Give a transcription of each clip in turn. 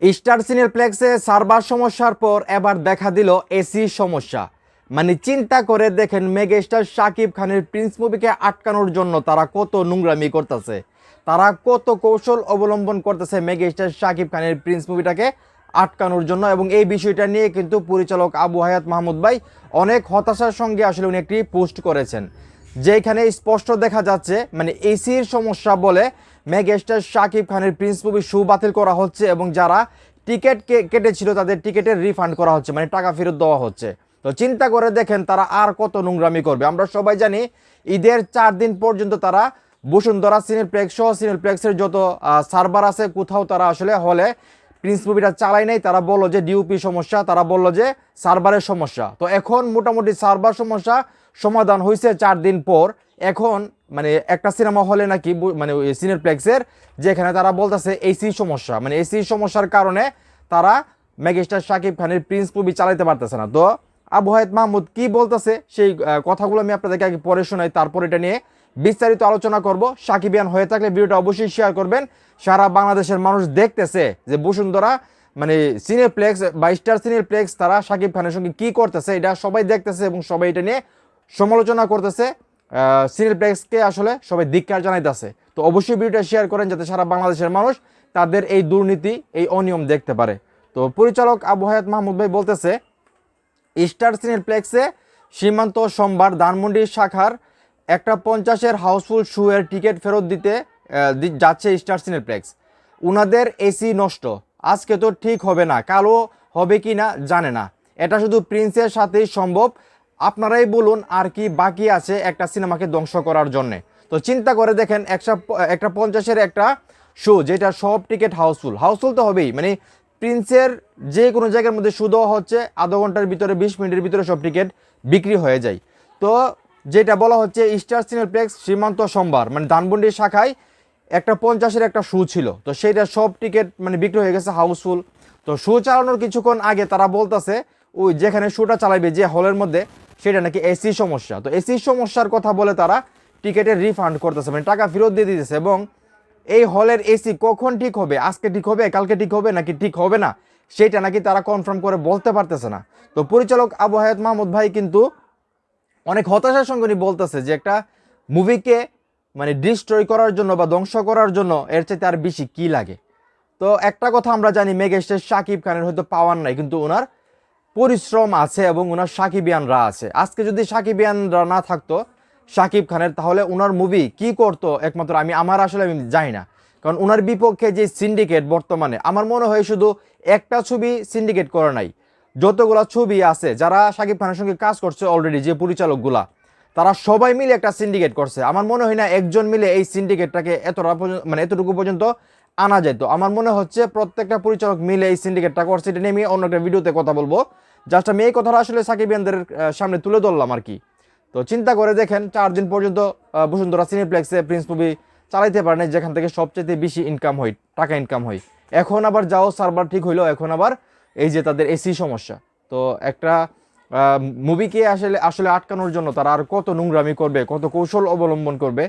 Star সিনেপ্লেক্সে server সমস্যার পর এবার দেখা দিল এসি সমস্যা। মানে চিন্তা করে দেখেন, মেগাস্টার শাকিব খানের প্রিন্স মুভিকে আটকানোর জন্য তারা কত নোংরামি করতেছে, তারা কত কৌশল অবলম্বন করতেছে মেগাস্টার শাকিব খানের প্রিন্স মুভিটাকে আটকানোর জন্য। এবং এই বিষয়টা নিয়ে কিন্তু পরিচালক আবু হায়াত মাহমুদ ভাই অনেক হতাশার সঙ্গে আসলে উনি একটি পোস্ট করেছেন, যেখানে স্পষ্ট দেখা যাচ্ছে মানে এসির সমস্যা বলে মেগাস্টার শাকিব খানের প্রিন্স মুভি শো বাতিল করা হচ্ছে এবং যারা টিকিট কেটেছিল তাদের টিকিটের রিফান্ড করা হচ্ছে, মানে টাকা ফেরত দেওয়া হচ্ছে। তো চিন্তা করে দেখেন তারা আর কত নোংরামি করবে। আমরা সবাই জানি ঈদের 4 দিন পর্যন্ত তারা বসুন্ধরা সিনেপ্লেক্স সহ সিনেপ্লেক্সের যত সার্ভার আছে কোথাও তারা আসলে হলে প্রিন্স মুভিটা চালাই নাই। তারা বললো যে ডিউপি সমস্যা, তারা বললো যে সার্ভারের সমস্যা। তো এখন মোটামুটি সার্ভার সমস্যা সমাধান হয়েছে 4 দিন পর। এখন মানে একটা সিনেমা হলে নাকি মানে ওই সিনেপ্লেক্সের যেখানে তারা বলতেছে এসি সমস্যা, মানে এসি সমস্যার কারণে তারা মেগাস্টার শাকিব খানের প্রিন্স মুভি চালাতে পারতেছে না। তো আবু হায়াত মাহমুদ কি বলতেছে সেই কথাগুলো আমি আপনাদেরকে আগে পড়ে শোনাই, তারপর এটা নিয়ে বিস্তারিত আলোচনা করব। সাকিবিয়ান হয়ে থাকলে ভিডিওটা অবশ্যই শেয়ার করবেন। সারা বাংলাদেশের মানুষ দেখতেছে যে বসুন্ধরা মানে সিনেপ্লেক্স বা স্টার সিনেপ্লেক্স তারা শাকিব খানের সঙ্গে কি করতেছে, এটা সবাই দেখতেছে এবং সবাই এটা নিয়ে সমালোচনা করতেছে। সিনেপ্লেক্সকে আসলে সবাই ধিক্কার জানাইতেছে। তো অবশ্যই ভিডিওটা শেয়ার করেন যাতে সারা বাংলাদেশের মানুষ তাদের এই দুর্নীতি, এই অনিয়ম দেখতে পারে। তো পরিচালক আবু হায়াত মাহমুদ ভাই বলতেছে, স্টার সিনেপ্লেক্সে সীমান্ত সোমবার ধানমন্ডি শাখার 1:50 হাউসফুল শো এর টিকিট ফেরত দিতে যাচ্ছে স্টার সিনেপ্লেক্স। উনাদের এসি নষ্ট, আজকে তো ঠিক হবে না, কালো হবে কি না জানে না, এটা শুধু প্রিন্সের সাথেই সম্ভব। আপনারাই বলুন আর কি বাকি আছে একটা সিনেমাকে ধ্বংস করার জন্যে। তো চিন্তা করে দেখেন 1:50 একটা শো যেটা সব টিকিট হাউসফুল, হাউসফুল তো হবেই, মানে প্রিন্সের যে কোনো জায়গার মধ্যে শো দেওয়া হচ্ছে, আধা ঘন্টার ভিতরে 20 মিনিটের ভিতরে সব টিকিট বিক্রি হয়ে যায়। তো যেটা বলা হচ্ছে স্টার সিনেপ্লেক্স সীমান্ত সোমবার মানে ধানমন্ডি শাখায় 1:50 একটা শো ছিল, তো সেইটা সব টিকিট মানে বিক্রি হয়ে গেছে, হাউসফুল। তো শো চালানোর কিছুক্ষণ আগে তারা বলতেছে ওই যেখানে শোটা চালাবে যে হলের মধ্যে সেটা নাকি এসি সমস্যা। তো এসি সমস্যার কথা বলে তারা টিকিটের রিফান্ড করতেছে, মানে টাকা ফেরত দিয়ে দিতেছে। এবং এই হলের এসি কখন ঠিক হবে, আজকে ঠিক হবে, কালকে ঠিক হবে নাকি ঠিক হবে না, সেটা নাকি তারা কনফার্ম করে বলতে পারতেছে না। তো পরিচালক আবু হায়াত মাহমুদ ভাই কিন্তু অনেক হতাশার সঙ্গে উনি বলতেছে যে একটা মুভিকে মানে ডিস্ট্রয় করার জন্য বা ধ্বংস করার জন্য এর চাইতে আর বেশি কি লাগে। তো একটা কথা আমরা জানি, মেগাস্টার শাকিব খানের হয়তো পাওয়ার নাই, কিন্তু ওনার পরিশ্রম আছে এবং ওনার সাকিবিয়ানরা আছে। আজকে যদি সাকিবিয়ানরা না থাকতো শাকিব খানের, তাহলে ওনার মুভি কি করতো একমাত্র আমি আসলে আমি জানি না। কারণ ওনার বিপক্ষে যে সিন্ডিকেট বর্তমানে, আমার মনে হয় শুধু একটা ছবি সিন্ডিকেট করে নাই, যতগুলা ছবি আছে যারা শাকিব খানের সঙ্গে কাজ করছে অলরেডি, যে পরিচালকগুলা তারা সবাই মিলে একটা সিন্ডিকেট করছে। আমার মনে হয় না একজন মিলে এই সিন্ডিকেটটাকে এতটা মানে এতটুকু পর্যন্ত আনা যেত। আমার মনে হচ্ছে প্রত্যেকটা পরিচালক মিলে এই সিন্ডিকেটটা করছে। এটা নিয়ে আমি অন্য একটা ভিডিওতে কথা বলবো, জাস্ট আমি এই কথাটা আসলে সাকিবিয়ানদের সামনে তুলে ধরলাম আর কি। তো চিন্তা করে দেখেন 4 দিন পর্যন্ত বসুন্ধরা সিনেপ্লেক্সে প্রিন্স মুভি চালাইতে পারে না, যেখান থেকে সবচেয়ে বেশি ইনকাম হয়, টাকা ইনকাম হয়। এখন আবার যাও সার্ভার ঠিক হইলো, এখন আবার এই যে তাদের এসি সমস্যা। তো একটা মুভিকে আসলে আসলে আটকানোর জন্য তারা আর কত নোংরামি করবে, কত কৌশল অবলম্বন করবে,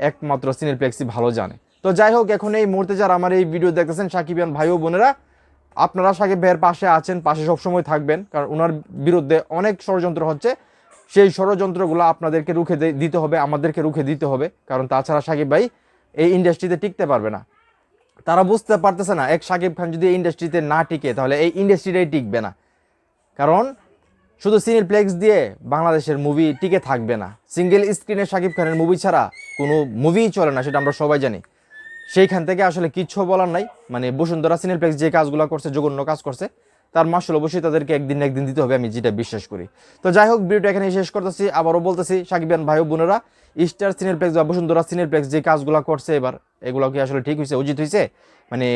একমাত্র সিনেপ্লেক্সই ভালো জানে। তো যাই হোক, এখন এই মুহূর্তে যারা আমার এই ভিডিও দেখতেছেন সাকিবিয়ান ভাই ও বোনেরা, আপনারা সাকিব ভাইয়ের পাশে আছেন, পাশে সবসময় থাকবেন, কারণ ওনার বিরুদ্ধে অনেক ষড়যন্ত্র হচ্ছে। সেই ষড়যন্ত্রগুলো আপনাদেরকে রুখে দিতে হবে, আমাদেরকে রুখে দিতে হবে, কারণ তাছাড়া সাকিব ভাই এই ইন্ডাস্ট্রিতে টিকতে পারবে না। তারা বুঝতে পারতেছে না, এক সাকিব খান যদি এই ইন্ডাস্ট্রিতে না টিকে তাহলে এই ইন্ডাস্ট্রিটাই টিকবে না। কারণ শুধু সিনেপ্লেক্স দিয়ে বাংলাদেশের মুভি টিকে থাকবে না। সিঙ্গেল স্ক্রিনে সাকিব খানের মুভি ছাড়া কোনো মুভিই চলে না, সেটা আমরা সবাই জানি। সেইখান থেকে আসলে কিচ্ছু বলার নাই। মানে বসুন্ধরা সিনেপ্লেক্স যে কাজগুলো করছে, জঘন্য কাজ করছে, তার মাসুল অবশ্যই তাদেরকে একদিন না একদিন দিতে হবে, আমি যেটা বিশ্বাস করি। তো যাই হোক, ভিডিওটা এখানে শেষ করতেছি। আবারও বলতেছি, সাকিবিয়ান ভাই বোনেরা, স্টার সিনেপ্লেক্স বা বসুন্ধরা সিনেপ্লেক্স যে কাজগুলো করছে এবার, এগুলো কি আসলে ঠিক হয়েছে, উচিত হয়েছে? মানে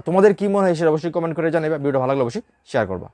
তোমাদের কি মনে হয় সেটা অবশ্যই কমেন্ট করে জানাবে। ভিডিও ভালো লাগলে অবশ্যই শেয়ার করবা।